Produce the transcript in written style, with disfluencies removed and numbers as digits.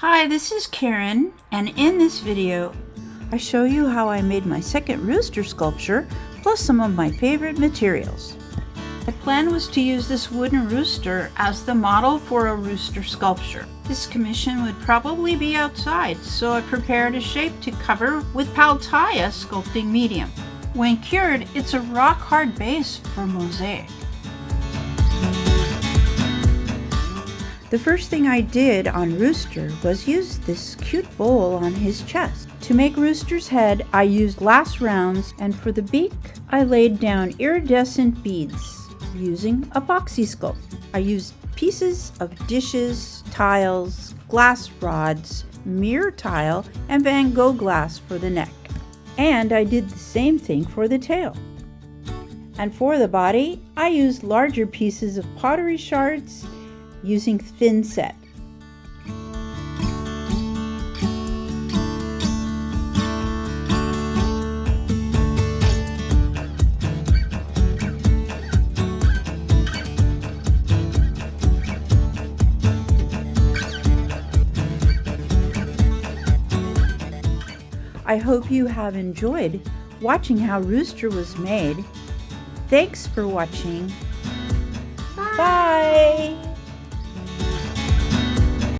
Hi, this is Karen, and in this video I show you how I made my second rooster sculpture plus some of my favorite materials. My plan was to use this wooden rooster as the model for a rooster sculpture. This commission would probably be outside, so I prepared a shape to cover with Pal Tiya sculpting medium. When cured, it's a rock-hard base for Mosaic. The first thing I did on Rooster was use this cute bowl on his chest. To make Rooster's head, I used glass rounds, and for the beak, I laid down iridescent beads using epoxy sculpt. I used pieces of dishes, tiles, glass rods, mirror tile, and Van Gogh glass for the neck. And I did the same thing for the tail. And for the body, I used larger pieces of pottery shards using thin set. I hope you have enjoyed watching how Rooster was made. Thanks for watching. Bye.